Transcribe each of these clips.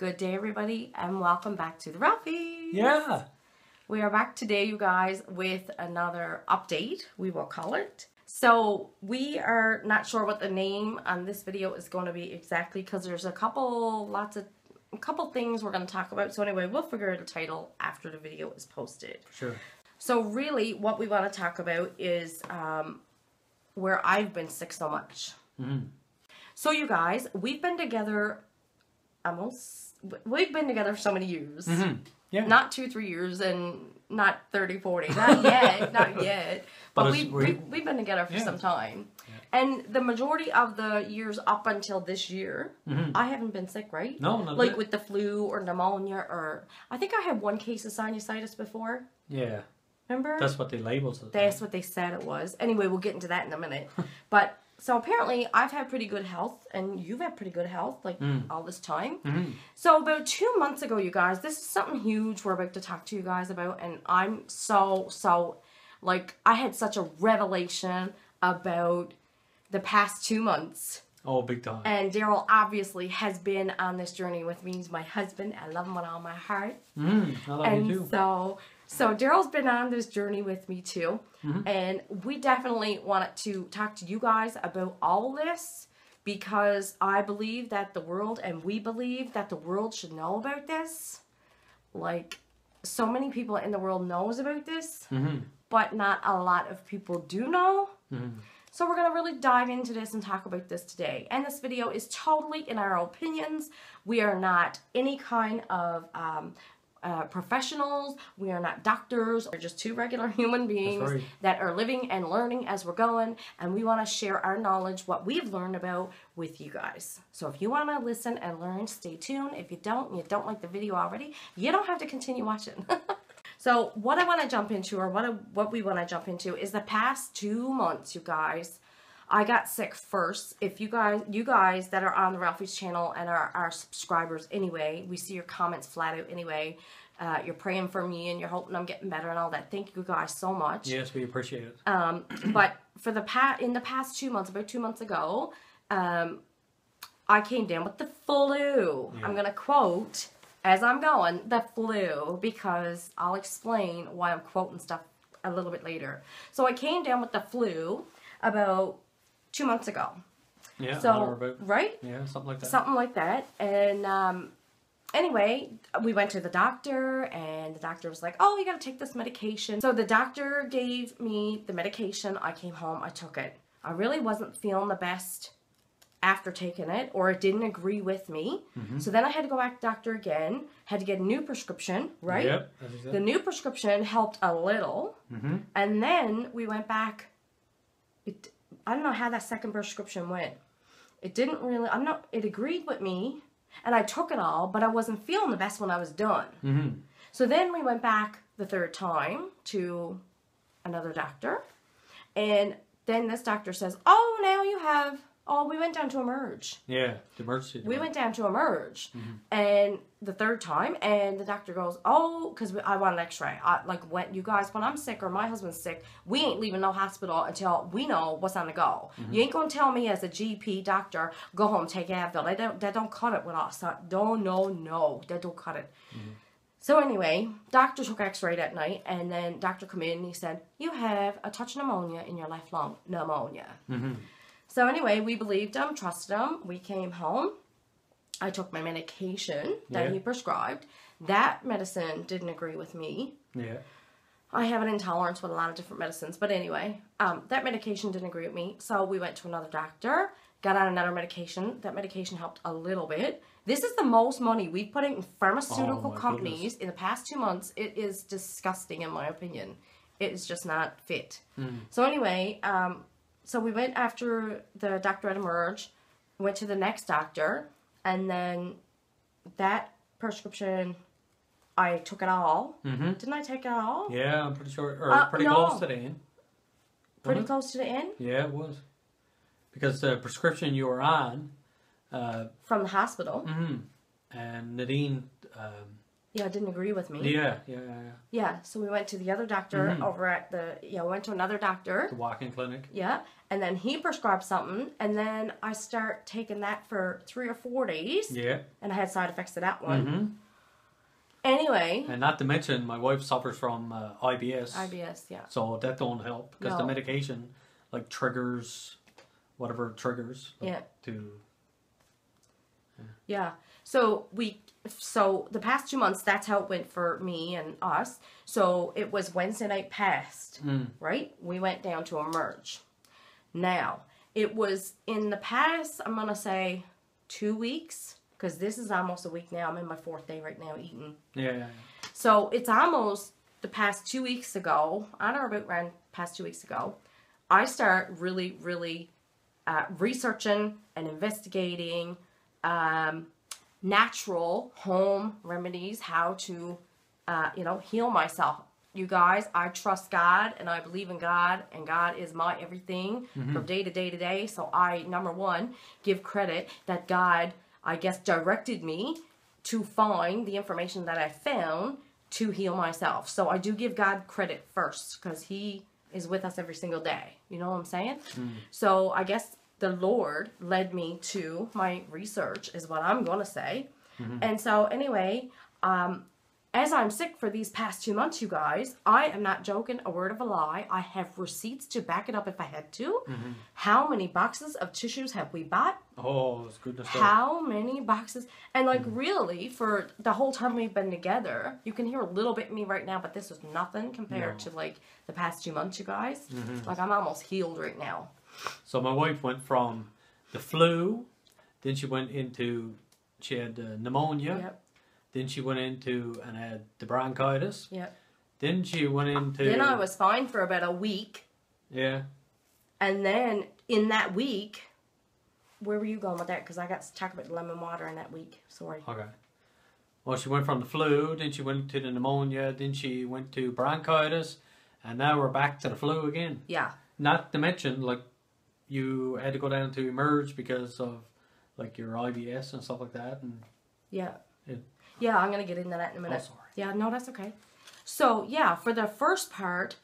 Good day, everybody, and welcome back to the Ralphies. Yeah. We are back today, you guys, with another update, we will call it. So, we are not sure what the name on this video is going to be exactly, because there's a couple things we're going to talk about. So anyway, we'll figure out a title after the video is posted. Sure. So really, what we want to talk about is where I've been sick so much. Mm-hmm. So you guys, we've been together we've been together for so many years. Mm-hmm. Yeah. Not 2-3 years and not 30, 40. Not yet. Not yet. But we've been together for some time. Yeah. And the majority of the years up until this year, I haven't been sick, right? No, not like yet. with the flu or pneumonia or... I think I had one case of sinusitis before. Yeah. Remember? That's what they labeled it. That's what they said it was. Anyway, we'll get into that in a minute. But... So apparently, I've had pretty good health, and you've had pretty good health, like, all this time. Mm-hmm. So about 2 months ago, you guys, this is something huge we're about to talk to you guys about, and I'm so, like, I had such a revelation about the past 2 months. Oh, big time. And Daryl obviously has been on this journey with me. He's my husband. I love him with all my heart. I love you too. So Daryl's been on this journey with me too. And we definitely wanted to talk to you guys about all this because I believe that the world, and we believe that the world should know about this. Like, so many people in the world knows about this, but not a lot of people do know. So we're going to really dive into this and talk about this today. And this video is totally in our opinions. We are not any kind of professionals. We are not doctors. We're just two regular human beings that are living and learning as we're going. And we want to share our knowledge, what we've learned about, with you guys. So if you want to listen and learn, stay tuned. If you don't like the video already, you don't have to continue watching. So what I want to jump into, or what we want to jump into, is the past 2 months, you guys. I got sick first. If you guys that are on the Ralphies channel and are our subscribers anyway, we see your comments flat out anyway. You're praying for me and you're hoping I'm getting better and all that. Thank you guys so much. Yes, we appreciate it. But for in the past 2 months, about 2 months ago, I came down with the flu. Yeah. I'm gonna quote as I'm going, the flu, because I'll explain why I'm quoting stuff a little bit later. So I came down with the flu about 2 months ago. Yeah, so, right? Yeah, something like that. Something like that. And anyway, we went to the doctor, and the doctor was like, oh, you got to take this medication. So the doctor gave me the medication. I came home. I took it. I really wasn't feeling the best after taking it, or it didn't agree with me. So then I had to go back to the doctor again, had to get a new prescription, right? Yep. The new prescription helped a little, and then we went back. I don't know how that second prescription went. It didn't really, it agreed with me, and I took it all, but I wasn't feeling the best when I was done. So then we went back the third time to another doctor, and then this doctor says, oh, now you have... Oh, we went down to Emerge. Yeah, the emergency. We went down to Emerge, and the third time, and the doctor goes, oh, because I want an x-ray. When I'm sick or my husband's sick, we ain't leaving no hospital until we know what's on the go. You ain't going to tell me as a GP doctor, go home, take Advil. That don't cut it with us. No, that don't cut it. So anyway, doctor took x-ray that night, and then doctor come in and he said, you have a touch of pneumonia in your lifelong pneumonia. So anyway, we believed him, trusted him. We came home. I took my medication that he prescribed. That medicine didn't agree with me. Yeah. I have an intolerance with a lot of different medicines. But anyway, that medication didn't agree with me. So we went to another doctor, got on another medication. That medication helped a little bit. This is the most money we've put in pharmaceutical companies in the past 2 months. It is disgusting, in my opinion. It is just not fit. So anyway... So we went after the doctor at Emerge, went to the next doctor, and then that prescription, I took it all. Didn't I take it all? Yeah, I'm pretty sure, or pretty close to the end. Pretty close to the end? Yeah, it was. Because the prescription you were on... from the hospital. And Nadine Yeah, didn't agree with me. Yeah. Yeah, so we went to the other doctor over at the, went to another doctor. The walk-in clinic. Yeah, and then he prescribed something, and then I start taking that for 3 or 4 days. Yeah. And I had side effects to that one. Anyway. And not to mention, my wife suffers from IBS. IBS, yeah. So that don't help, because the medication, like, triggers, whatever it triggers. Yeah. To... Yeah. So the past 2 months, that's how it went for me and us. So it was Wednesday night past, right? We went down to Emerge. Now, it was in the past, I'm going to say 2 weeks, because this is almost a week now. I'm in my 4th day right now eating. Yeah. So it's almost the past 2 weeks ago, I don't know, about around past 2 weeks ago, I start really, really researching and investigating natural home remedies, how to, heal myself. You guys, I trust God, and I believe in God, and God is my everything from day to day to day. So I, number one, give credit that God, I guess, directed me to find the information that I found to heal myself. So I do give God credit first, because He is with us every single day. You know what I'm saying? So I guess the Lord led me to my research, is what I'm going to say. And so anyway, as I'm sick for these past 2 months, you guys, I am not joking, a word of a lie. I have receipts to back it up if I had to. How many boxes of tissues have we bought? Oh, it's goodness. How many boxes? And like really, for the whole time we've been together, you can hear a little bit of me right now, but this is nothing compared to like the past 2 months, you guys. Like I'm almost healed right now. So my wife went from the flu, then she went into, she had pneumonia. Yep. Then she went into and had the bronchitis. Yep. Then she went into... Then I was fine for about a week. Yeah. And then in that week, where were you going with that? Because I got to talk about lemon water in that week. Sorry. Okay. Well, she went from the flu, then she went to the pneumonia, then she went to bronchitis, and now we're back to the flu again. Yeah. Not to mention, like, you had to go down to Emerge because of, like, your IBS and stuff like that. And yeah. Yeah, I'm going to get into that in a minute. Oh, sorry. Yeah, no, that's okay. So, yeah, for the first part,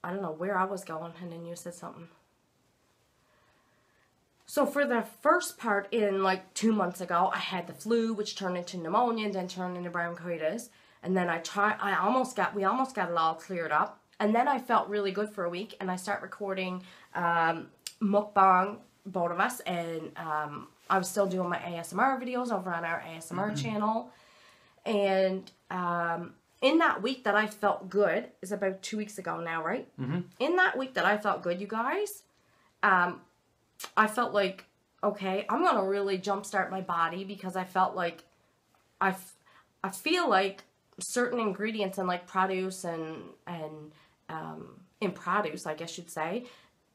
I don't know where I was going, and then you said something. So, for the first part, in like 2 months ago, I had the flu, which turned into pneumonia, and then turned into bronchitis. And then we almost got it all cleared up. And then I felt really good for a week, and I start recording mukbang, both of us, and I was still doing my ASMR videos over on our ASMR channel. And in that week that I felt good, is about 2 weeks ago now, right? In that week that I felt good, you guys, I felt like, okay, I'm going to really jumpstart my body, because I felt like, I feel like certain ingredients in like produce and in produce, I guess you'd say,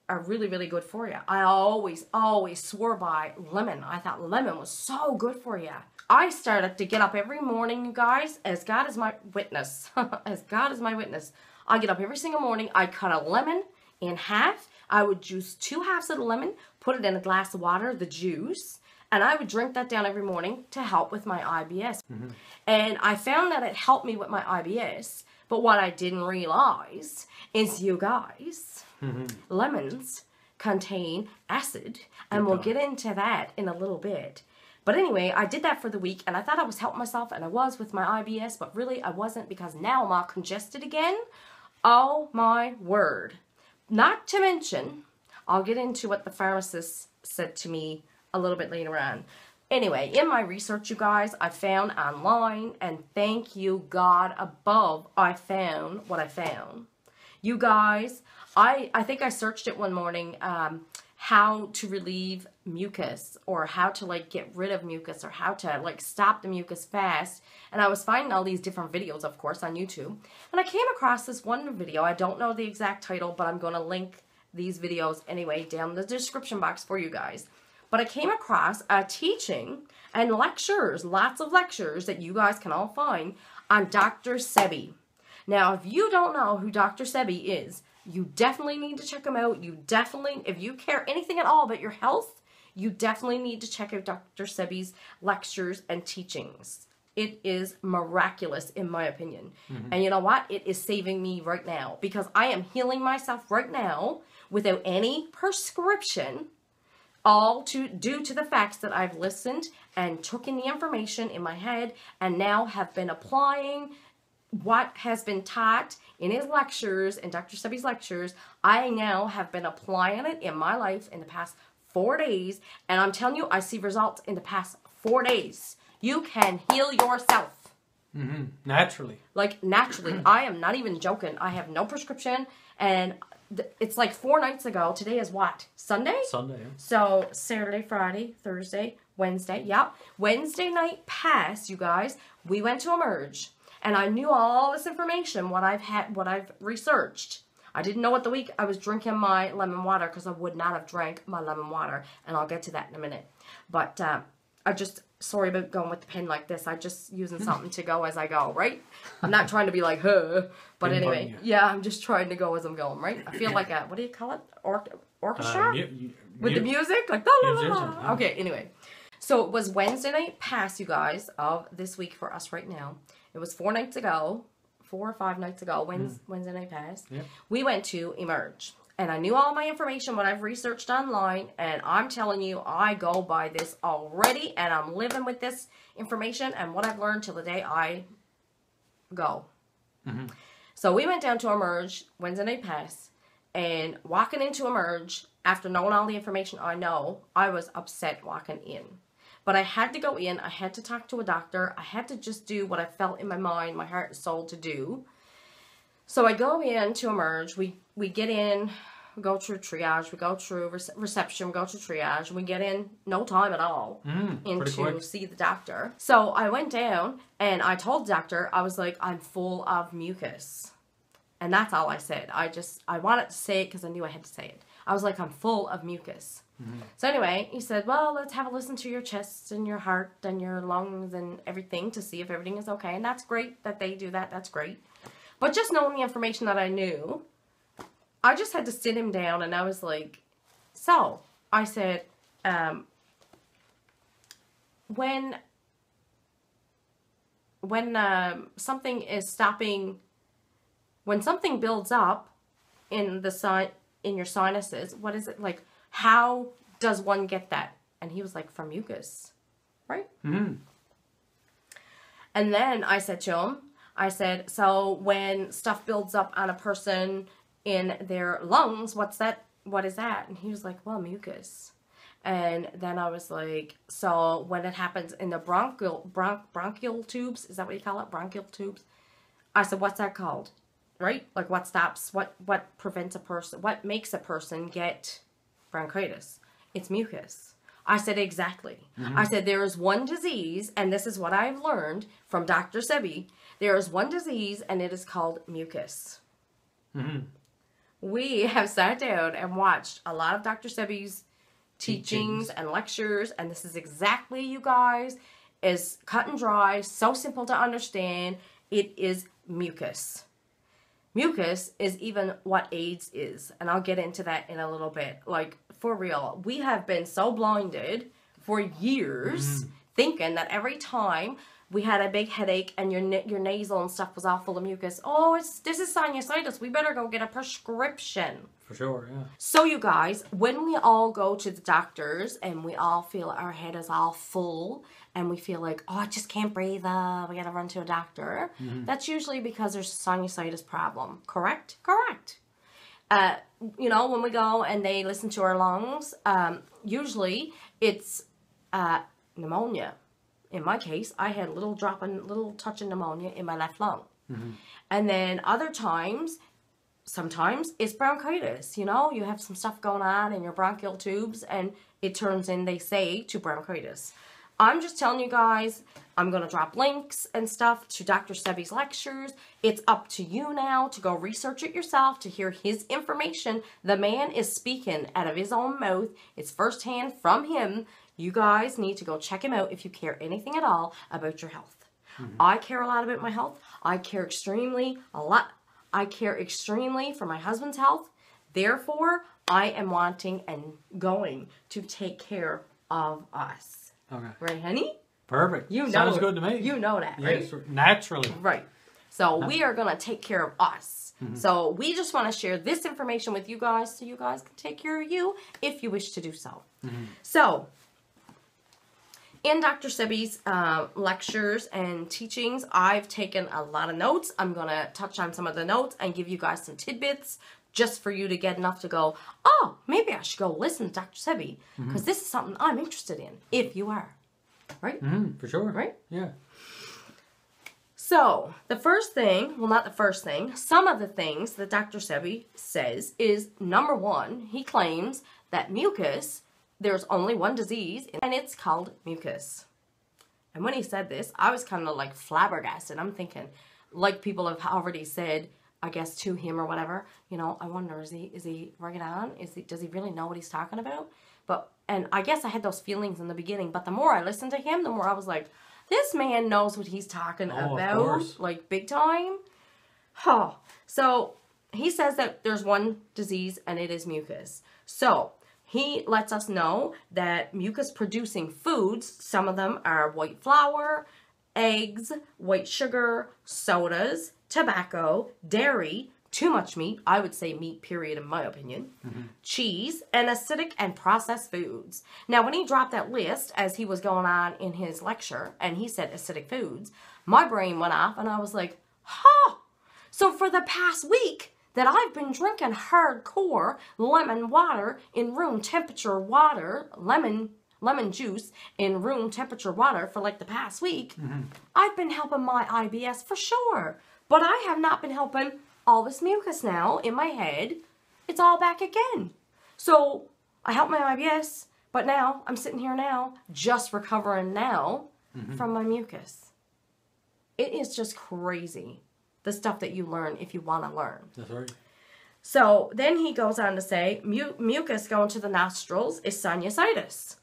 are really, really good for you. I always swore by lemon. I thought lemon was so good for you. I started to get up every morning, you guys, as God is my witness. As God is my witness. I get up every single morning. I cut a lemon in half. I would juice 2 halves of the lemon, put it in a glass of water, the juice, and I would drink that down every morning to help with my IBS. And I found that it helped me with my IBS. But what I didn't realize is, you guys, lemons contain acid, and we'll get into that in a little bit. But anyway, I did that for the week, and I thought I was helping myself, and I was with my IBS, but really I wasn't, because now I'm all congested again. Oh my word. Not to mention, I'll get into what the pharmacist said to me a little bit later on. Anyway, in my research, you guys, I found online, and thank you God above, I found what I found. You guys, I think I searched it one morning, how to relieve mucus, or how to like get rid of mucus, or how to like stop the mucus fast. And I was finding all these different videos, of course, on YouTube. And I came across this one video. I don't know the exact title, but I'm going to link these videos anyway down in the description box for you guys. But I came across a teaching and lectures, lots of lectures that you guys can all find on Dr. Sebi. Now, if you don't know who Dr. Sebi is, you definitely need to check him out. You definitely, if you care anything at all about your health, you definitely need to check out Dr. Sebi's lectures and teachings. It is miraculous, in my opinion. And you know what? It is saving me right now because I am healing myself right now without any prescription, all due to the facts that I've listened and took in the information in my head and now have been applying what has been taught in his lectures, in Dr. Sebi's lectures. I now have been applying it in my life in the past 4 days, and I'm telling you, I see results in the past 4 days. You can heal yourself. Naturally. Like, naturally. I am not even joking. I have no prescription, and it's like 4 nights ago. Today is what? Sunday? Sunday, yeah. So, Saturday, Friday, Thursday, Wednesday. Yep. Wednesday night past, you guys, we went to Emerge. And I knew all this information, what I've researched. I didn't know what the week I was drinking my lemon water because I would not have drank my lemon water. And I'll get to that in a minute. But sorry about going with the pen like this. I'm just using something to go as I go, right? I'm not trying to be like, huh. But anyway, yeah, I'm just trying to go as I'm going, right? I feel like a, what do you call it? Orchestra? With the music? Like, la la la. Okay, anyway. So it was Wednesday night past, you guys, of this week for us right now. It was 4 nights ago, 4 or 5 nights ago, Wednesday night past. Yep. We went to Emerge. And I knew all my information, what I've researched online. And I'm telling you, I go by this already. And I'm living with this information and what I've learned till the day I go. So we went down to Emerge Wednesday night past. And walking into Emerge, after knowing all the information I know, I was upset walking in. But I had to go in. I had to talk to a doctor. I had to just do what I felt in my mind, my heart and soul to do. So I go in to Emerge. We get in, we go through triage. We go through reception. We go through triage. We get in no time at all to see the doctor. So I went down and I told the doctor, I was like, I'm full of mucus. And that's all I said. I wanted to say it because I knew I had to say it. I was like, I'm full of mucus. So anyway, he said, well, let's have a listen to your chest and your heart and your lungs and everything to see if everything is okay. And that's great that they do that. That's great. But just knowing the information that I knew, I just had to sit him down and I was like, so I said, when something is stopping, when something builds up in your sinuses, what is it like? How does one get that? And he was like, from mucus, right? And then I said to him, I said, so when stuff builds up on a person in their lungs, what is that? And he was like, well, mucus. And then I was like, so when it happens in the bronchial tubes, is that what you call it? Bronchial tubes? I said, what's that called? Right? Like what prevents a person, what makes a person get bronchitis? It's mucus. I said, exactly. I said, there is one disease, and this is what I've learned from Dr. Sebi. There is one disease, and it is called mucus. We have sat down and watched a lot of Dr. Sebi's teachings and lectures, and this is exactly, you guys, is cut and dry, so simple to understand. It is mucus. Mucus is even what AIDS is, and I'll get into that in a little bit. Like, for real, we have been so blinded for years thinking that every time we had a big headache and your nasal and stuff was all full of mucus, oh, this is sinusitis, we better go get a prescription. For sure, yeah. So you guys, when we all go to the doctors and we all feel our head is all full and we feel like, oh, I just can't breathe, we gotta run to a doctor, that's usually because there's a sinusitis problem. Correct? Correct. You know, when we go and they listen to our lungs, usually it's pneumonia. In my case, I had a little touch of pneumonia in my left lung. And then other times, sometimes it's bronchitis. You know, you have some stuff going on in your bronchial tubes and it turns in, they say, to bronchitis. I'm just telling you guys, I'm going to drop links and stuff to Dr. Sebi's lectures. It's up to you now to go research it yourself, to hear his information. The man is speaking out of his own mouth. It's firsthand from him. You guys need to go check him out if you care anything at all about your health. I care a lot about my health. I care extremely for my husband's health. Therefore, I am wanting and going to take care of us. Okay. Right, honey? Perfect. You know, sounds good to me. You know that, right? Yes, naturally. Right. So we are going to take care of us. So we just want to share this information with you guys so you guys can take care of you if you wish to do so. So in Dr. Sebi's lectures and teachings, I've taken a lot of notes. I'm going to touch on some of the notes and give you guys some tidbits just for you to get enough to go, oh, maybe I should go listen to Dr. Sebi because this is something I'm interested in, if you are. Right? For sure. Right? Yeah. So, the first thing, well, not the first thing, some of the things that Dr. Sebi says is, number one, he claims that mucus, there's only one disease, and it's called mucus. And when he said this, I was kind of like flabbergasted. I'm thinking, like people have already said, I guess to him or whatever, you know, I wonder, is he right on? Does he really know what he's talking about? And I guess I had those feelings in the beginning, but the more I listened to him, the more I was like, this man knows what he's talking about, like big time. Huh. So he says that there's one disease and it is mucus. So he lets us know that mucus producing foods, some of them are white flour, eggs, white sugar, sodas, tobacco, dairy, too much meat, I would say meat period in my opinion, cheese, and acidic and processed foods. Now when he dropped that list as he was going on in his lecture and he said acidic foods, my brain went off and I was like, huh, so for the past week that I've been drinking hardcore lemon water in room temperature water, lemon juice in room temperature water for like the past week, I've been helping my IBS for sure, but I have not been helping all this mucus now in my head. It's all back again. So I helped my IBS, but now I'm sitting here now just recovering now from my mucus. It is just crazy, the stuff that you learn if you want to learn. That's right. So then he goes on to say, mucus going to the nostrils is sinusitis.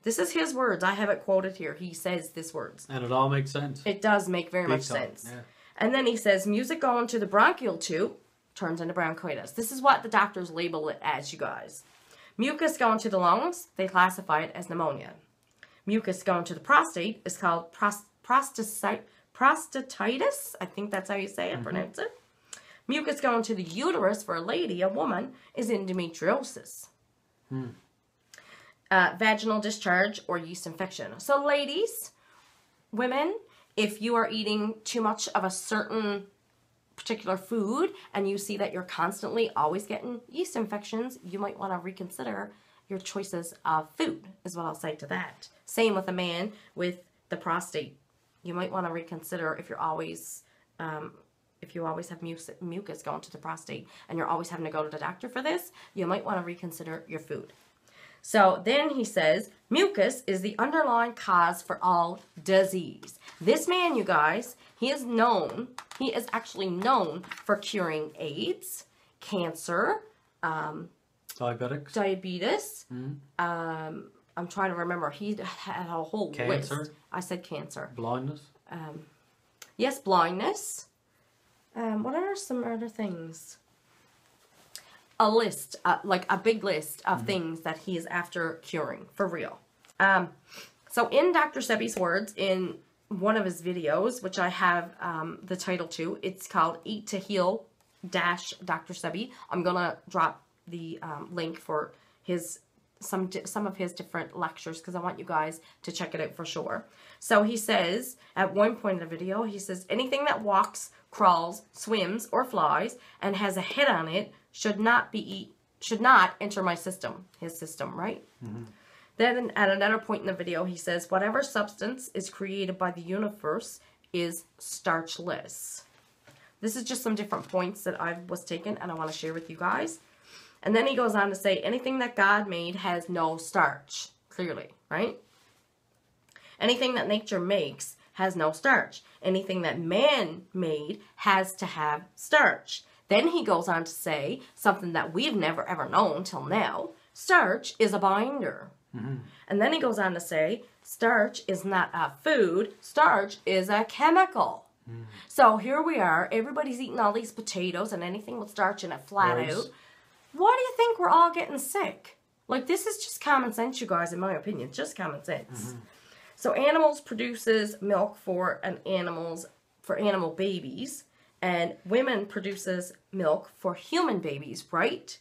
This is his words. I have it quoted here. He says these words. And it all makes sense. It does make very much sense. Yeah. And then he says, music going to the bronchial tube turns into bronchitis. This is what the doctors label it as, you guys. Mucus going to the lungs, they classify it as pneumonia. Mucus going to the prostate is called prostatitis. I think that's how you say it, pronounce it. Mucus going to the uterus for a lady, a woman, is endometriosis. Vaginal discharge or yeast infection. So ladies, women, if you are eating too much of a certain particular food and you see that you're constantly always getting yeast infections, you might want to reconsider your choices of food, is what I'll say to that. Same with a man with the prostate. You might want to reconsider if you always have mucus going to the prostate and you're always having to go to the doctor for this, you might want to reconsider your food. So then he says, mucus is the underlying cause for all disease. This man, you guys, he is actually known for curing AIDS, cancer, diabetes. I'm trying to remember. He had a whole list. I said cancer. Blindness. Yes, blindness. What are some other things? A list, like a big list of things that he is after curing, for real. So in Dr. Sebi's words, in one of his videos, which I have the title to, it's called Eat to Heal Dr. Sebi. I'm going to drop the link for some of his different lectures because I want you guys to check it out for sure. So he says, at one point in the video, he says, anything that walks, crawls, swims, or flies, and has a head on it should not enter my system, his system, right? Then at another point in the video, he says, whatever substance is created by the universe is starchless. This is just some different points that I was taking and I want to share with you guys. And then he goes on to say, anything that God made has no starch, clearly, right? Anything that nature makes has no starch. Anything that man made has to have starch. Then he goes on to say something that we've never ever known till now. Starch is a binder. And then he goes on to say, starch is not a food. Starch is a chemical. So here we are. Everybody's eating all these potatoes and anything with starch in it flat out. Why do you think we're all getting sick? Like, this is just common sense, you guys, in my opinion. Just common sense. So animals produces milk for animal babies, and women produces milk for human babies, right?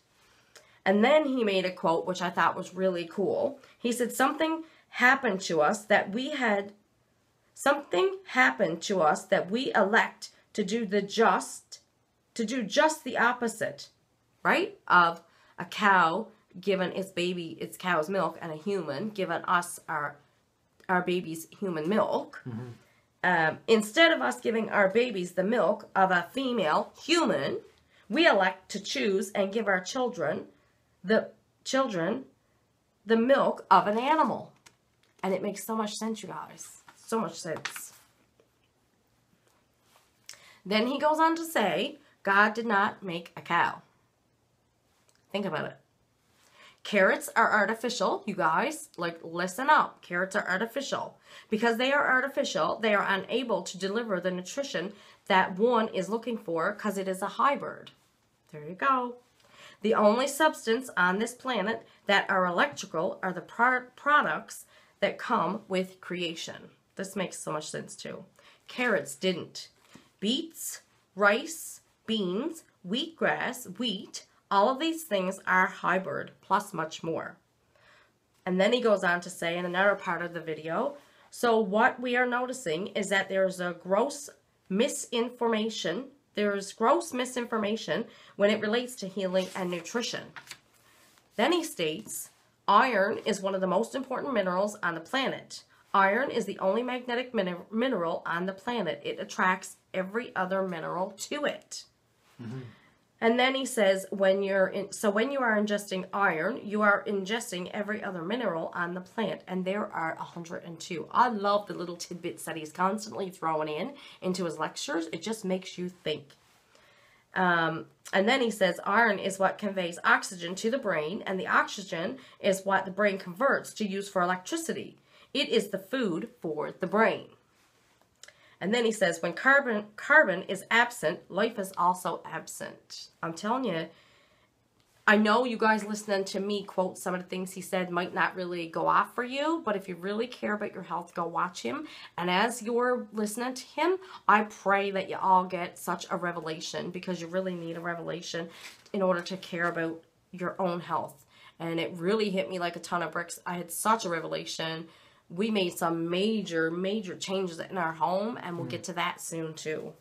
And then he made a quote which I thought was really cool. He said, something happened to us that we elect to do just the opposite, right? Of a cow giving its cow's milk, and a human giving us our baby's human milk. Instead of us giving our babies the milk of a female human, we elect to choose and give our children the milk of an animal. And it makes so much sense, you guys. So much sense. Then he goes on to say, God did not make a cow. Think about it. Carrots are artificial, you guys. Like, listen up. Carrots are artificial. Because they are artificial, they are unable to deliver the nutrition that one is looking for because it is a hybrid. There you go. The only substance on this planet that are electrical are the products that come with creation. This makes so much sense too. Carrots didn't. Beets, rice, beans, wheatgrass, wheat, all of these things are hybrid, plus much more. And then he goes on to say in another part of the video, so what we are noticing is that there's gross misinformation when it relates to healing and nutrition. Then he states, iron is one of the most important minerals on the planet. Iron is the only magnetic mineral on the planet. It attracts every other mineral to it. And then he says, when you are ingesting iron, you are ingesting every other mineral on the plant, and there are 102. I love the little tidbits that he's constantly throwing into his lectures. It just makes you think. And then he says, iron is what conveys oxygen to the brain, and the oxygen is what the brain converts to use for electricity. It is the food for the brain. And then he says, when carbon is absent, life is also absent. I'm telling you, I know you guys listening to me quote some of the things he said might not really go off for you, but if you really care about your health, go watch him. And as you're listening to him, I pray that you all get such a revelation, because you really need a revelation in order to care about your own health. And it really hit me like a ton of bricks. I had such a revelation. We made some major changes in our home, and we'll get to that soon too.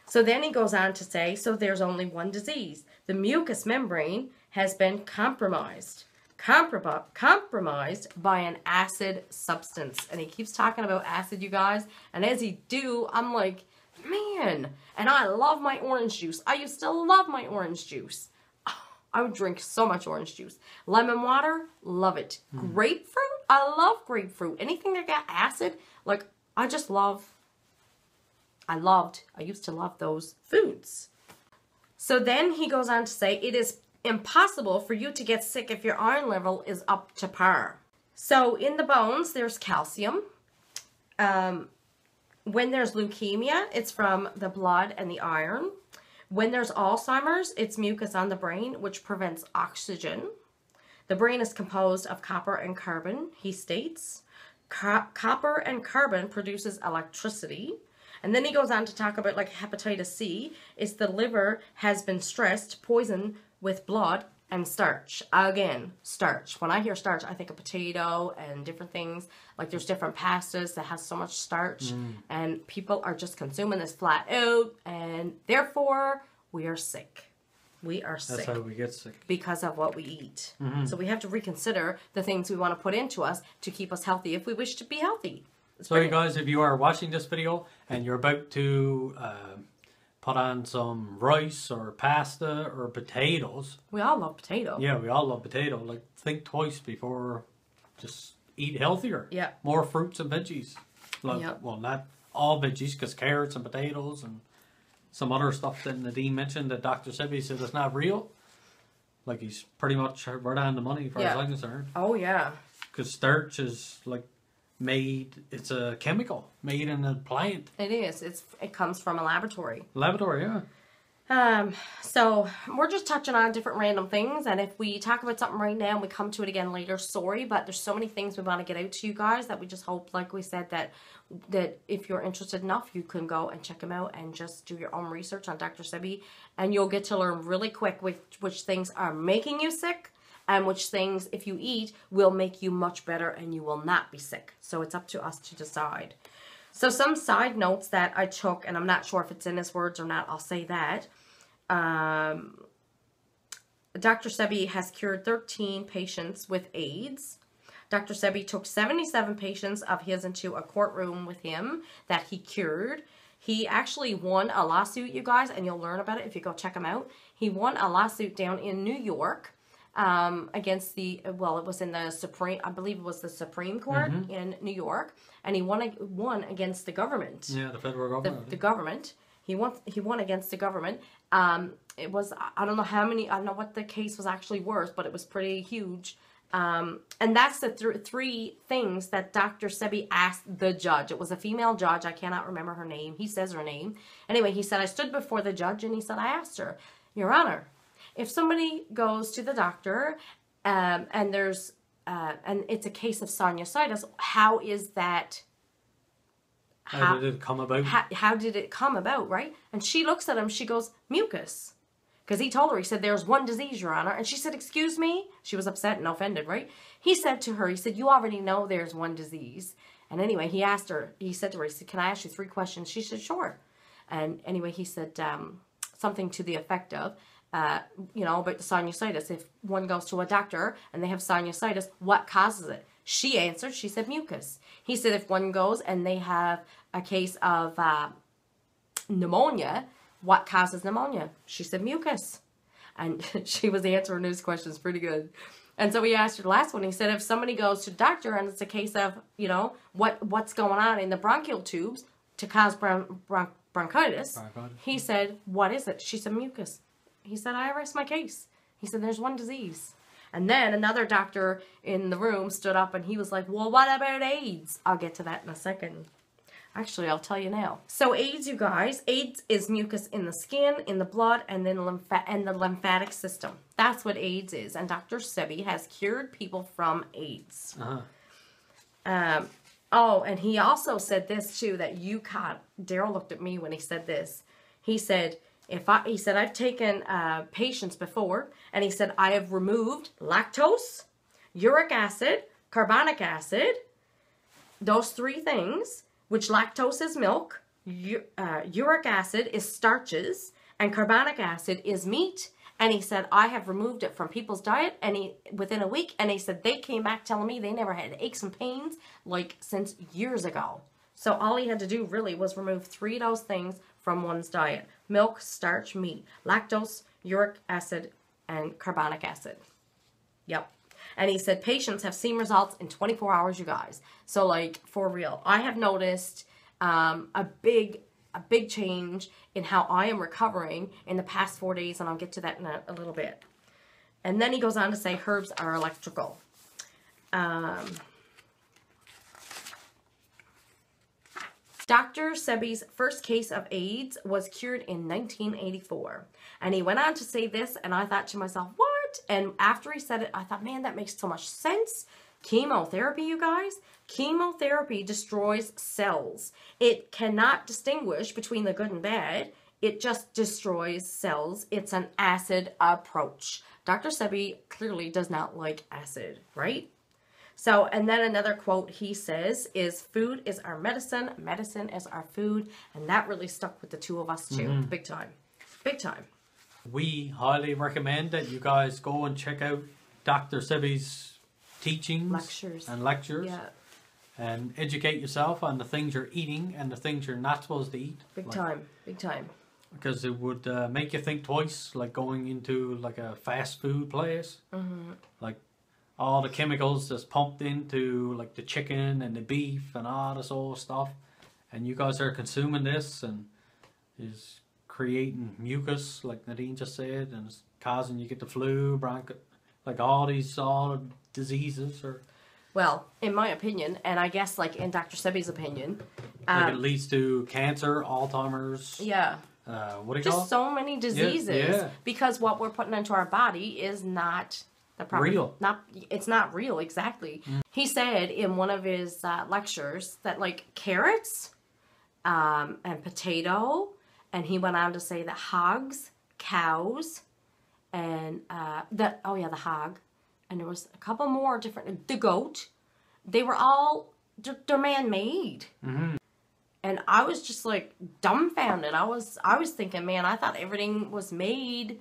So then he goes on to say, so there's only one disease. The mucous membrane has been compromised by an acid substance. And he keeps talking about acid, you guys. And as he do, I'm like, man. And I love my orange juice. I used to love my orange juice. I would drink so much orange juice. Lemon water, love it. Grapefruit, I love grapefruit. Anything that got acid, like, I used to love those foods. So then he goes on to say, it is impossible for you to get sick if your iron level is up to par. So in the bones, there's calcium. When there's leukemia, it's from the blood and the iron. When there's Alzheimer's, it's mucus on the brain, which prevents oxygen. The brain is composed of copper and carbon, he states. Copper and carbon produces electricity. And then he goes on to talk about like hepatitis C. It's the liver has been stressed, poisoned with blood and starch. Again, starch. When I hear starch, I think of potato and different things. Like there's different pastas that has so much starch. And people are just consuming this flat out. And therefore, we are sick. We are sick. That's how we get sick. Because of what we eat. So we have to reconsider the things we want to put into us to keep us healthy if we wish to be healthy. So you guys, if you are watching this video and you're about to put on some rice or pasta or potatoes. We all love potato. Yeah, we all love potato. Like, think twice before just eat healthier. Yeah. More fruits and veggies. Like, well, not all veggies, because carrots and potatoes and some other stuff that Nadine mentioned that Dr. Sebi said is not real. Like, he's pretty much right on the money for as I'm concerned. Oh, yeah. Because starch is like it's a chemical made in a plant. It is. It comes from a laboratory. Laboratory, yeah. So we're just touching on different random things, and if we talk about something right now and we come to it again later, sorry, but there's so many things we want to get out to you guys that we just hope, like we said, that if you're interested enough, you can go and check them out and just do your own research on Dr. Sebi, and you'll get to learn really quick which things are making you sick and which things, if you eat, will make you much better and you will not be sick. So it's up to us to decide. So some side notes that I took, and I'm not sure if it's in his words or not, I'll say that. Dr. Sebi has cured 13 patients with AIDS. Dr. Sebi took 77 patients of his into a courtroom with him that he cured. He actually won a lawsuit, you guys, and you'll learn about it if you go check him out. He won a lawsuit down in New York against the, well, it was in the Supreme, I believe it was the Supreme Court in New York, and he won against the government. Yeah, the federal government. The government. He won against the government. It was, I don't know what the case was actually worth, but it was pretty huge. And that's the three things that Dr. Sebi asked the judge. It was a female judge. I cannot remember her name. He says her name. Anyway, he said, I stood before the judge and he said, I asked her, Your Honor, if somebody goes to the doctor and there's and it's a case of sinusitis, how is that? How did it come about? How did it come about, right? And she looks at him, she goes, mucus. Because he told her, he said, there's one disease, Your Honor. And she said, excuse me? She was upset and offended, right? He said to her, he said, you already know there's one disease. And anyway, he said to her, he said, can I ask you 3 questions? She said, sure. And anyway, he said something to the effect of, about the sinusitis. If one goes to a doctor and they have sinusitis, what causes it? She answered, she said mucus. He said if one goes and they have a case of pneumonia, what causes pneumonia? She said mucus. And she was answering those questions pretty good. And so he asked her the last one. He said if somebody goes to the doctor and it's a case of, what's going on in the bronchial tubes to cause bronchitis, he said, what is it? She said mucus. He said, I rest my case. He said, there's one disease. And then another doctor in the room stood up and he was like, well, what about AIDS? I'll get to that in a second. Actually, I'll tell you now. So AIDS, you guys, AIDS is mucus in the skin, in the blood, and then the lymphatic system. That's what AIDS is. And Dr. Sebi has cured people from AIDS. And he also said this too, that you caught. Daryl looked at me when he said this. He said, I've taken patients before, and he said, I have removed lactose, uric acid, carbonic acid, those 3 things, which lactose is milk, uric acid is starches, and carbonic acid is meat. And he said, I have removed it from people's diet within a week. And he said, they came back telling me they never had aches and pains since years ago. So all he had to do really was remove 3 of those things from one's diet. Milk, starch, meat, lactose, uric acid, and carbonic acid. Yep. And he said patients have seen results in 24 hours, you guys. So for real, I have noticed a big change in how I am recovering in the past 4 days, and I'll get to that in a little bit. And then he goes on to say herbs are electrical. Dr. Sebi's first case of AIDS was cured in 1984. And he went on to say this, and I thought to myself, what? And after he said it, I thought, man, that makes so much sense. Chemotherapy, you guys. Chemotherapy destroys cells. It cannot distinguish between the good and bad. It just destroys cells. It's an acid approach. Dr. Sebi clearly does not like acid, right? So, and then another quote he says is, food is our medicine, medicine is our food. And that really stuck with the 2 of us too. Big time. Big time. We highly recommend that you guys go and check out Dr. Sebi's teachings and lectures. Yeah. And educate yourself on the things you're eating and the things you're not supposed to eat. Big time. Because it would make you think twice, going into a fast food place. All the chemicals that's pumped into the chicken and the beef and all this old stuff. And you guys are consuming this and is creating mucus, like Nadine just said, and it's causing you get the flu, all these diseases. well, in my opinion, and I guess like in Dr. Sebi's opinion, like it leads to cancer, Alzheimer's. Yeah. What do you call it? Just so many diseases. Yeah. Because what we're putting into our body is not the proper... Real. It's not real, exactly. He said in one of his lectures that like carrots and potato, and he went on to say that hogs, cows, and the hog, and there was a couple more different, the goat, they were all, they're man-made. And I was just like dumbfounded. I was thinking, man, I thought everything was made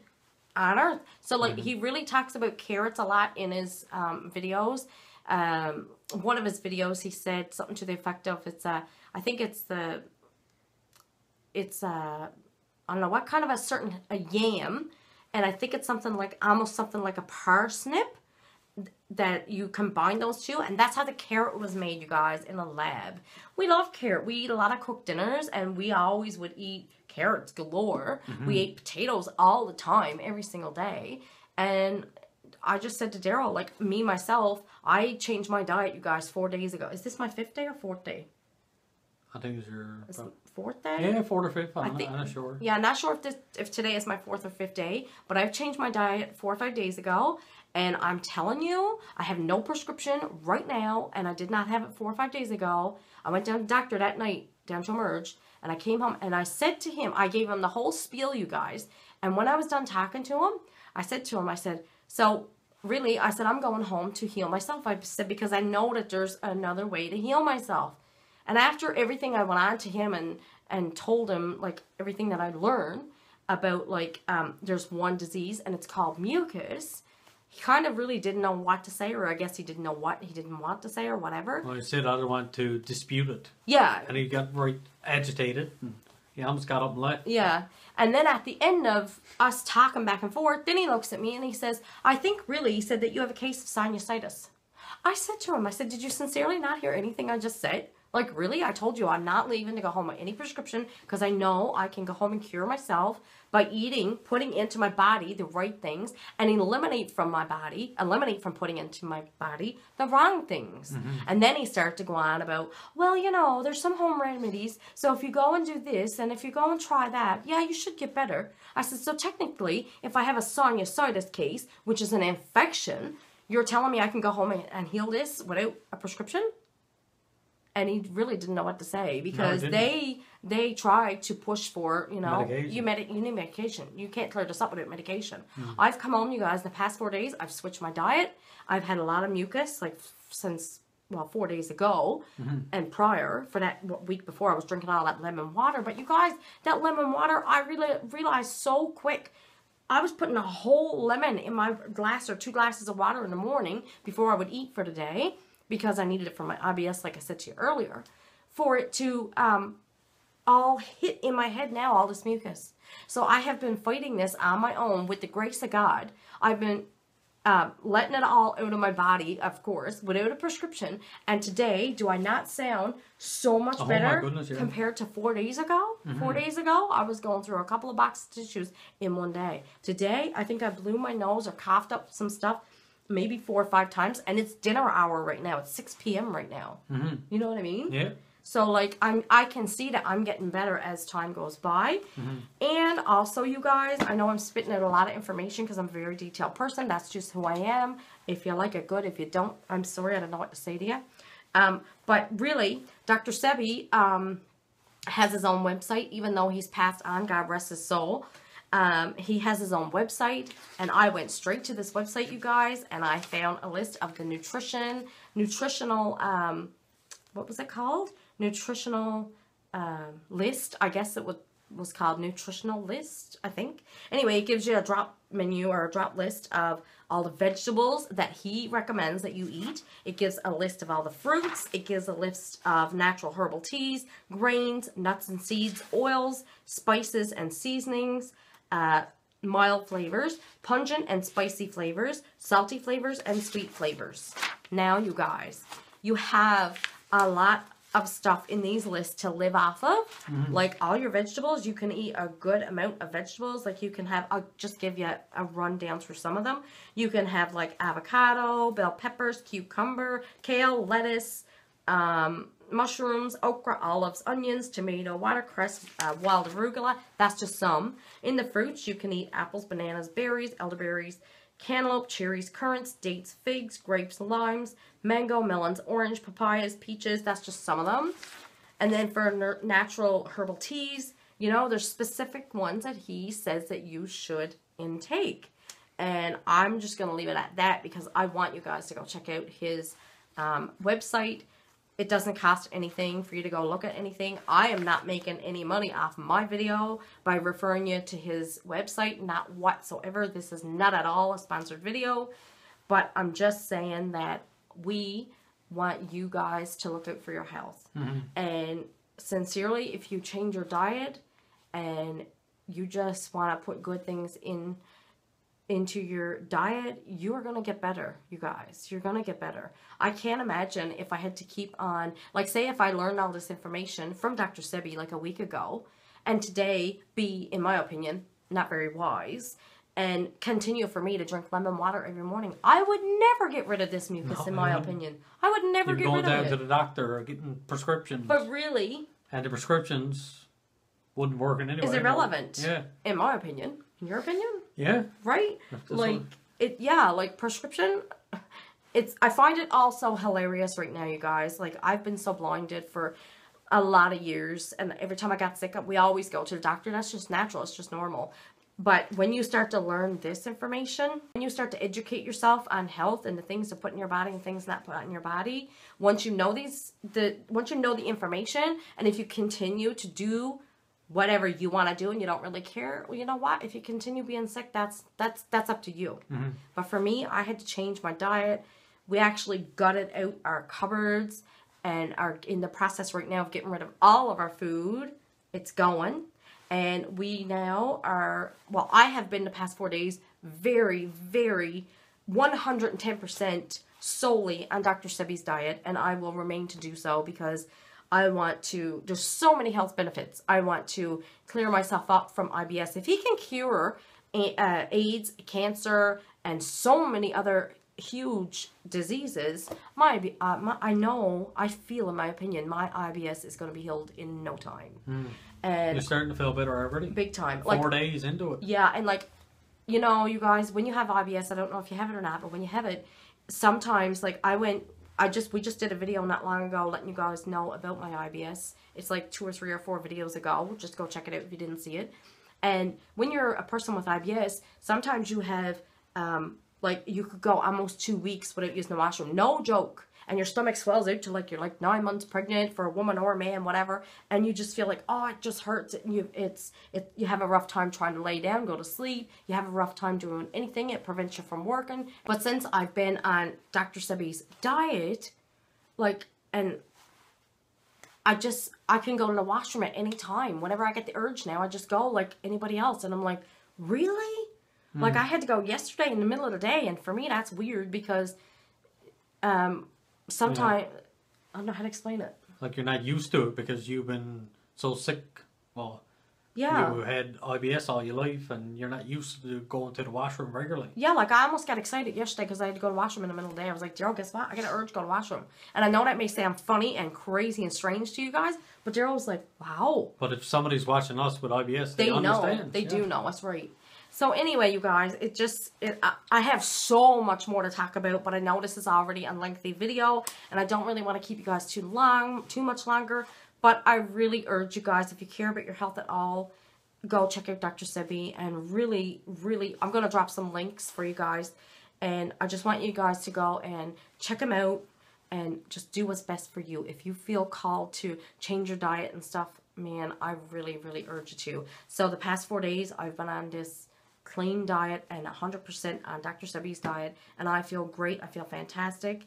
on Earth. So like he really talks about carrots a lot in his videos. One of his videos, he said something to the effect of, I don't know what kind of a yam, and I think it's almost something like a parsnip, that you combine those two, and that's how the carrot was made, you guys, in a lab. We love carrot. We eat a lot of cooked dinners, and we always would eat carrots galore. We ate potatoes all the time, every single day. And I just said to Daryl, like, me, myself, I changed my diet, you guys, 4 days ago. Is this my 5th day or 4th day? I think it's your... 4th day? Yeah, 4th or 5th. I'm not sure. Yeah, I'm not sure if today is my 4th or 5th day, but I've changed my diet 4 or 5 days ago, and I'm telling you, I have no prescription right now, and I did not have it 4 or 5 days ago. I went down to the doctor that night, down to Emerge, and I came home, and I said to him, I gave him the whole spiel, you guys, and when I was done talking to him, I said, so really, I said, I'm going home to heal myself. I said, because I know that there's another way to heal myself. And after everything, I went on to him and told him, like, everything that I learned about, like, there's one disease, and it's called mucus. He kind of really didn't know what to say, or I guess he didn't know what he didn't want to say, or whatever. Well, he said I don't want to dispute it. Yeah. And he got very agitated. And he almost got up and left. Yeah. And then at the end of us talking back and forth, then he looks at me and he says, I think really, he said that you have a case of sinusitis. I said to him, I said, did you sincerely not hear anything I just said? Like, really? I told you I'm not leaving to go home with any prescription because I know I can go home and cure myself by eating, putting into my body the right things, and eliminate from putting into my body the wrong things. And then he started to go on about, well, you know, there's some home remedies, so if you go and do this, and if you go and try that, yeah, you should get better. I said, so technically, if I have a sinusitis case, which is an infection, you're telling me I can go home and heal this without a prescription? And he really didn't know what to say because they tried to push for, you know, you need medication. You can't clear this up without medication. I've come home, you guys, the past 4 days. I've switched my diet. I've had a lot of mucus, like since, 4 days ago and prior. For that week before, I was drinking all that lemon water. But you guys, that lemon water, I really realized so quick. I was putting a whole lemon in my glass or 2 glasses of water in the morning before I would eat for the day, because I needed it for my IBS, like I said to you earlier, for it to all hit in my head now, all this mucus. So I have been fighting this on my own with the grace of God. I've been letting it all out of my body, of course, without a prescription. And today, do I not sound so much better compared to 4 days ago? 4 days ago, I was going through a couple of boxes of tissues in one day. Today, I think I blew my nose or coughed up some stuff maybe 4 or 5 times, and it's dinner hour right now. It's 6 p.m. right now. You know what I mean? Yeah. So, like, I can see that I'm getting better as time goes by. And also, you guys, I know I'm spitting out a lot of information because I'm a very detailed person. That's just who I am. If you like it, good. If you don't, I'm sorry. I don't know what to say to you. But really, Dr. Sebi has his own website, even though he's passed on, God rest his soul. He has his own website, and I went straight to this website, you guys, and I found a list of the nutritional, what was it called? Nutritional list. I guess it was called nutritional list, I think. Anyway, it gives you a drop menu or a drop list of all the vegetables that he recommends that you eat. It gives a list of all the fruits. It gives a list of natural herbal teas, grains, nuts and seeds, oils, spices and seasonings, mild flavors, pungent and spicy flavors, salty flavors, and sweet flavors. Now, you guys, you have a lot of stuff in these lists to live off of. Like all your vegetables, you can eat a good amount of vegetables. Like you can have, I'll just give you a rundown for some of them. You can have like avocado, bell peppers, cucumber, kale, lettuce, mushrooms, okra, olives, onions, tomato, watercress, wild arugula. That's just some. In the fruits, you can eat apples, bananas, berries, elderberries, cantaloupe, cherries, currants, dates, figs, grapes, limes, mango, melons, orange, papayas, peaches. That's just some of them. And then for natural herbal teas, you know, there's specific ones that he says that you should intake. And I'm just going to leave it at that because I want you guys to go check out his website. It doesn't cost anything for you to go look at anything. I am not making any money off my video by referring you to his website. Not whatsoever. This is not at all a sponsored video. But I'm just saying that we want you guys to look out for your health. And sincerely, if you change your diet and you just want to put good things into your diet, you are going to get better, you guys. You're going to get better. I can't imagine if I had to keep on, like say if I learned all this information from Dr. Sebi like a week ago, and today be, in my opinion, not very wise, and continue for me to drink lemon water every morning, I would never get rid of this mucus, in my opinion. I would never get rid of it. You're going down to the doctor or getting prescriptions. But really... And the prescriptions wouldn't work in any way. Is irrelevant. Yeah. In my opinion. In your opinion? Yeah. Right? Like, like prescription, I find it all so hilarious right now, you guys. Like, I've been so blinded for a lot of years, and every time I got sick, we always go to the doctor. That's just natural. It's just normal. But when you start to learn this information, when you start to educate yourself on health and the things to put in your body and things not put in your body, once you know once you know the information, and if you continue to do whatever you want to do and you don't really care, well, you know what? If you continue being sick, that's up to you. But for me, I had to change my diet. We actually gutted out our cupboards and are in the process right now of getting rid of all of our food. It's going. And we now are, well, I have been the past 4 days very, very 110% solely on Dr. Sebi's diet, and I will remain to do so because I want to, there's so many health benefits. I want to clear myself up from IBS. If he can cure AIDS, cancer, and so many other huge diseases, I feel, in my opinion, my IBS is going to be healed in no time. And you're starting to feel better already? Big time. 4 days into it. Yeah, and like, you know, you guys, when you have IBS, I don't know if you have it or not, but when you have it, sometimes, like, we just did a video not long ago letting you guys know about my IBS. It's like 2 or 3 or 4 videos ago. Just go check it out if you didn't see it. And when you're a person with IBS, sometimes you have, like, you could go almost 2 weeks without using the washroom. No joke. And your stomach swells out to like you're like 9 months pregnant for a woman or a man, whatever. And you just feel like, oh, it just hurts. And you have a rough time trying to lay down, go to sleep. You have a rough time doing anything. It prevents you from working. But since I've been on Dr. Sebi's diet, like, and I can go to the washroom at any time. Whenever I get the urge now, I just go like anybody else. And I'm like, really? Like, I had to go yesterday in the middle of the day. And for me, that's weird because sometimes, I don't know how to explain it. Like, you're not used to it because you've been so sick. Well, yeah. You had IBS all your life and you're not used to going to the washroom regularly. Yeah, like, I almost got excited yesterday because I had to go to the washroom in the middle of the day. I was like, Daryl, guess what? I got an urge to go to the washroom. And I know that may sound funny and crazy and strange to you guys, but Daryl was like, wow. But if somebody's watching us with IBS, they understand. Know. They do know. That's right. So anyway, you guys, I have so much more to talk about, but I know this is already a lengthy video, and I don't really want to keep you guys too much longer, but I really urge you guys, if you care about your health at all, go check out Dr. Sebi, and really, really, I'm going to drop some links for you guys, and I just want you guys to go and check him out, and just do what's best for you. If you feel called to change your diet and stuff, man, I really, really urge you to. So the past 4 days, I've been on this clean diet and 100% on Dr. Sebi's diet, and I feel great. I feel fantastic.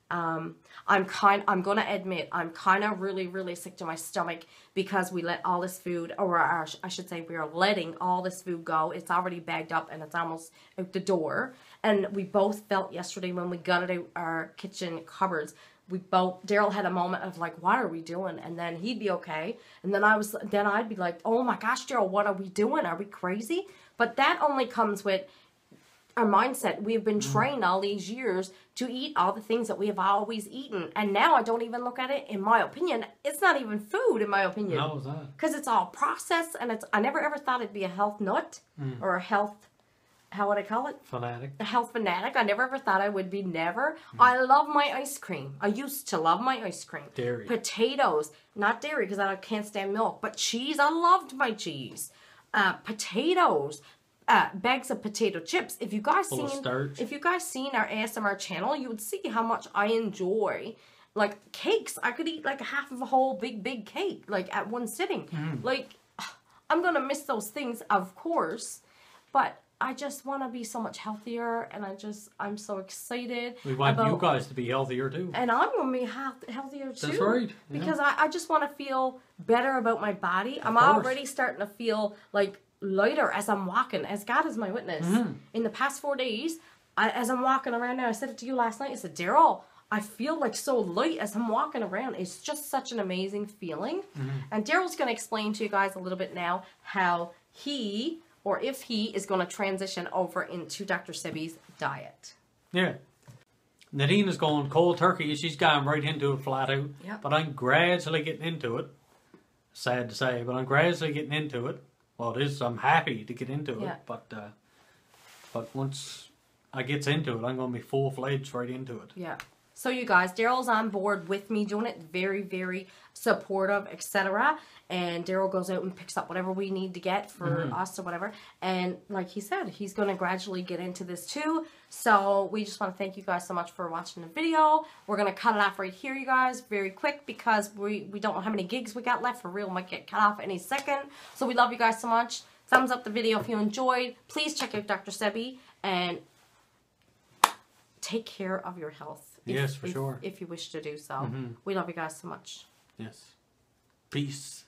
I'm going to admit, I'm kind of really, really sick to my stomach because we let all this food, or I should say we are letting all this food go. It's already bagged up and it's almost out the door. And we both felt yesterday when we gutted out our kitchen cupboards, Daryl had a moment of like, what are we doing? And then he'd be okay. And then I'd be like, oh my gosh, Daryl, what are we doing? Are we crazy? But that only comes with our mindset. We've been trained all these years to eat all the things that we have always eaten. And now I don't even look at it, in my opinion, it's not even food, in my opinion. How was that? Because it's all processed, and I never ever thought it'd be a health nut or a health, how would I call it? Fanatic. A health fanatic. I never ever thought I would be, never. I love my ice cream. I used to love my ice cream. Dairy. Potatoes. Not dairy, because I can't stand milk. But cheese, I loved my cheese. Potatoes. Bags of potato chips. If you guys seen our ASMR channel, you would see how much I enjoy like cakes. I could eat like half of a whole big cake like at one sitting. Like, I'm gonna miss those things, of course, but I just want to be so much healthier, and I'm so excited. We want you guys to be healthier too. And I'm going to be healthier too. That's right. Yeah. Because I just want to feel better about my body. I'm already starting to feel like lighter as I'm walking, as God is my witness. In the past 4 days, as I'm walking around now, I said it to you last night, I said, Daryl, I feel like so light as I'm walking around. It's just such an amazing feeling. And Daryl's going to explain to you guys a little bit now how he, or if he, is going to transition over into Dr. Sebi's diet. Yeah. Nadine is going cold turkey. She's gone right into it flat out. Yep. But I'm gradually getting into it. Sad to say, but I'm gradually getting into it. Well, it is. I'm happy to get into it, but once I get into it, I'm going to be full-fledged right into it. Yeah. So you guys, Daryl's on board with me doing it. Very, very supportive, etc. And Daryl goes out and picks up whatever we need to get for us or whatever. And like he said, he's going to gradually get into this too. So we just want to thank you guys so much for watching the video. We're going to cut it off right here, you guys, very quick, because we don't know how many gigs we got left. For real, might get cut off any second. So we love you guys so much. Thumbs up the video if you enjoyed. Please check out Dr. Sebi and take care of your health. Yes, for sure. If you wish to do so. We love you guys so much. Yes. Peace.